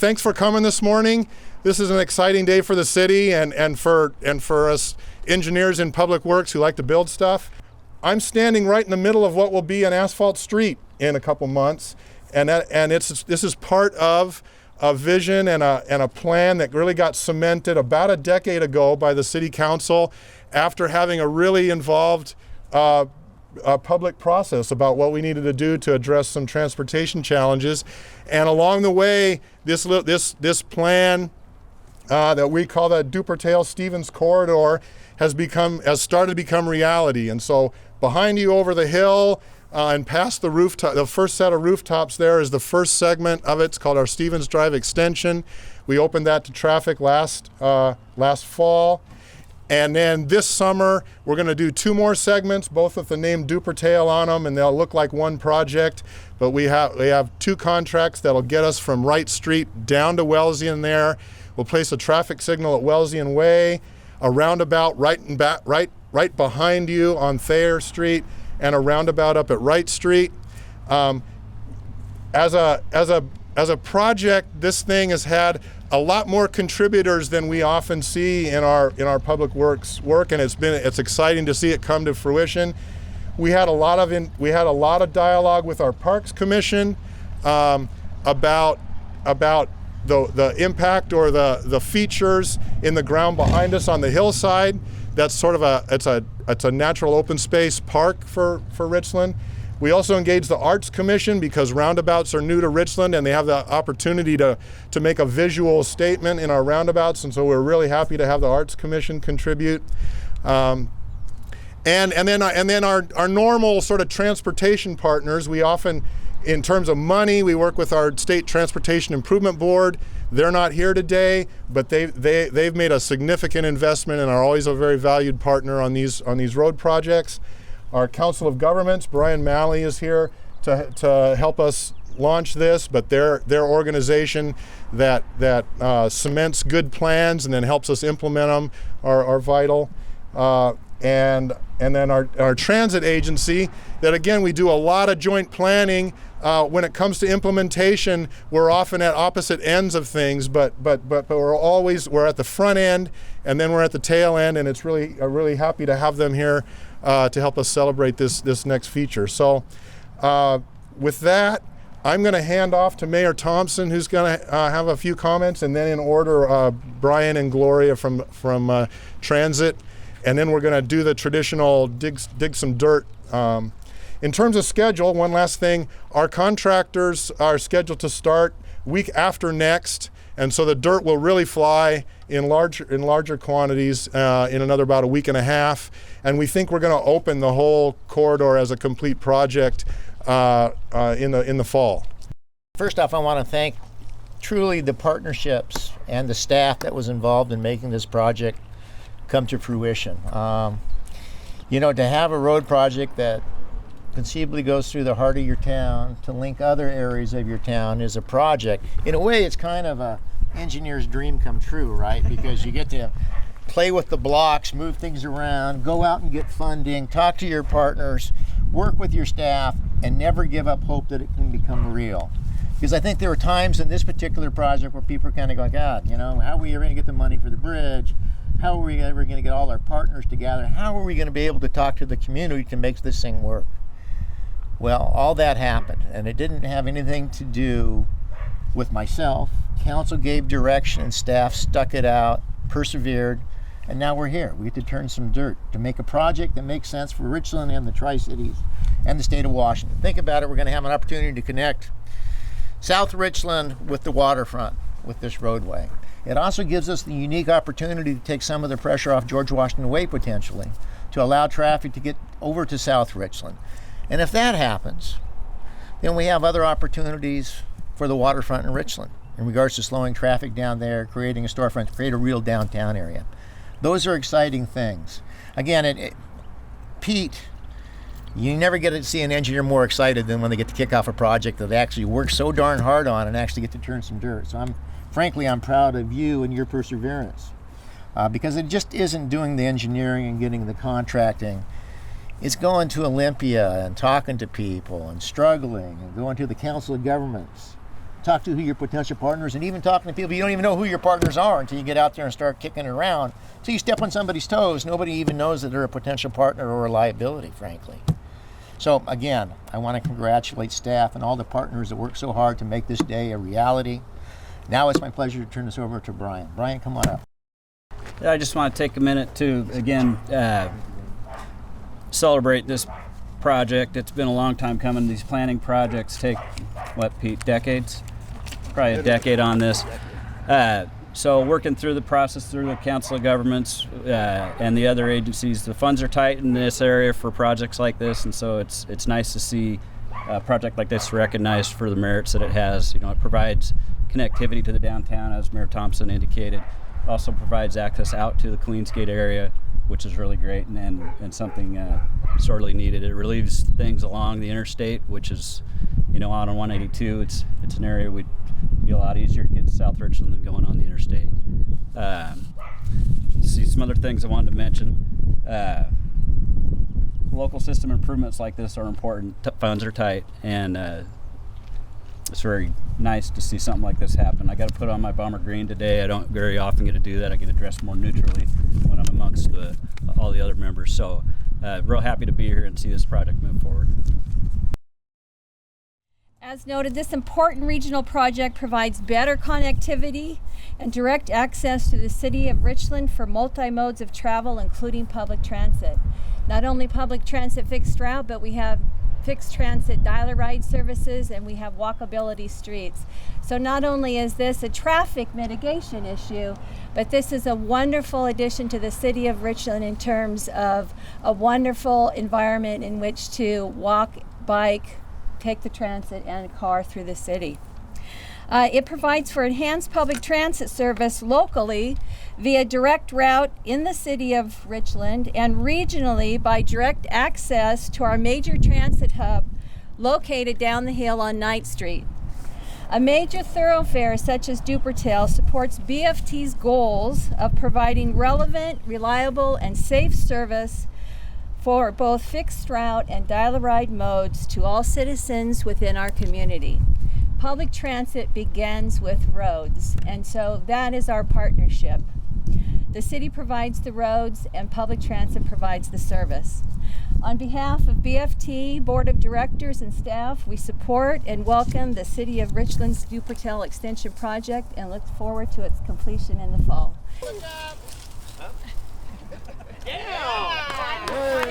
thanks for coming this morning. This is an exciting day for the city and for us engineers in public works who like to build stuff. I'm standing right in the middle of what will be an asphalt street in a couple months, and this is part of a vision and a plan that really got cemented about a decade ago by the city council after having a really involved public process about what we needed to do to address some transportation challenges. And along the way, this plan that we call the Duportail Stevens Corridor has started to become reality. And so behind you over the hill and past the rooftop, the first set of rooftops there is the first segment of it. It's called our Stevens Drive Extension. We opened that to traffic last fall. And then this summer, we're going to do 2 more segments, both with the name Duportail on them, and they'll look like one project. But we have 2 contracts that'll get us from Wright Street down to Wellesian there. We'll place a traffic signal at Wellesian Way, a roundabout right behind you on Thayer Street, and a roundabout up at Wright Street. As a project, this thing has had a lot more contributors than we often see in our public works work, and it's exciting to see it come to fruition. We had a lot of dialogue with our Parks Commission about the impact or the features in the ground behind us on the hillside. That's sort of it's a natural open space park for Richland. We also engaged the Arts Commission because roundabouts are new to Richland and they have the opportunity to make a visual statement in our roundabouts, and so we're really happy to have the Arts Commission contribute. And then our normal sort of transportation partners, we often, in terms of money, we work with our State Transportation Improvement Board. They're not here today, but they've made a significant investment and are always a very valued partner on these road projects. Our Council of Governments, Brian Malley is here to help us launch this, but their organization that cements good plans and then helps us implement them are vital. And then our transit agency, that again, we do a lot of joint planning. When it comes to implementation, we're often at opposite ends of things, but we're at the front end and then we're at the tail end, and it's really happy to have them here to help us celebrate this next feature. So with that, I'm going to hand off to Mayor Thompson, who's going to have a few comments, and then in order, Brian and Gloria from Transit. And then we're going to do the traditional dig some dirt. In terms of schedule, one last thing, our contractors are scheduled to start week after next, and so the dirt will really fly in larger quantities in another about a week and a half. And we think we're going to open the whole corridor as a complete project in the fall. First off, I want to thank truly the partnerships and the staff that was involved in making this project come to fruition. To have a road project that conceivably goes through the heart of your town to link other areas of your town is a project. In a way, it's kind of a engineer's dream come true, right? Because you get to play with the blocks, move things around, go out and get funding, talk to your partners, work with your staff, and never give up hope that it can become real. Because I think there were times in this particular project where people are kind of going, God, how are we ever going to get the money for the bridge? How are we ever going to get all our partners together? How are we going to be able to talk to the community to make this thing work? Well, all that happened, and it didn't have anything to do with myself. Council gave direction, and staff stuck it out, persevered, and now we're here. We get to turn some dirt to make a project that makes sense for Richland and the Tri-Cities and the state of Washington. Think about it, we're going to have an opportunity to connect South Richland with the waterfront with this roadway. It also gives us the unique opportunity to take some of the pressure off George Washington Way potentially, to allow traffic to get over to South Richland. And if that happens, then we have other opportunities for the waterfront in Richland in regards to slowing traffic down there, creating a storefront, create a real downtown area. Those are exciting things. Again, Pete, you never get to see an engineer more excited than when they get to kick off a project that they actually work so darn hard on and actually get to turn some dirt. So I'm proud of you and your perseverance because it just isn't doing the engineering and getting the contracting. It's going to Olympia and talking to people and struggling and going to the Council of Governments talk to who your potential partners, and even talking to people you don't even know who your partners are until you get out there and start kicking it around. So you step on somebody's toes, nobody even knows that they're a potential partner or a liability, frankly. So again, I want to congratulate staff and all the partners that worked so hard to make this day a reality. Now it's my pleasure to turn this over to Brian. Brian, come on up. I just want to take a minute to, again, celebrate this project. It's been a long time coming. These planning projects take, what, Pete, decades? Probably a decade on this. So working through the process through the Council of Governments and the other agencies, the funds are tight in this area for projects like this, and so it's nice to see a project like this recognized for the merits that it has. You know, it provides connectivity to the downtown, as Mayor Thompson indicated. It also provides access out to the Queensgate area, which is really great and something sorely needed. It relieves things along the interstate, which is, you know, out on 182. It's an area would be a lot easier to get to South Richland than going on the interstate. See some other things I wanted to mention. Local system improvements like this are important. Funds are tight, and it's very nice to see something like this happen. I got to put on my bomber green today. I don't very often get to do that. I get to dress more neutrally when I'm amongst all the other members. So real happy to be here and see this project move forward. As noted, this important regional project provides better connectivity and direct access to the City of Richland for multi-modes of travel, including public transit. Not only public transit fixed route, but we have fixed transit dial-a-ride services, and we have walkability streets. So not only is this a traffic mitigation issue, but this is a wonderful addition to the City of Richland in terms of a wonderful environment in which to walk, bike, take the transit and car through the city. It provides for enhanced public transit service locally via direct route in the City of Richland and regionally by direct access to our major transit hub located down the hill on Knight Street. A major thoroughfare such as Duportail supports BFT's goals of providing relevant, reliable, and safe service for both fixed route and dial-a-ride modes to all citizens within our community. Public transit begins with roads, and so that is our partnership. The city provides the roads and public transit provides the service. On behalf of BFT, Board of Directors and staff, we support and welcome the City of Richland's Duportail Extension Project and look forward to its completion in the fall. Yeah!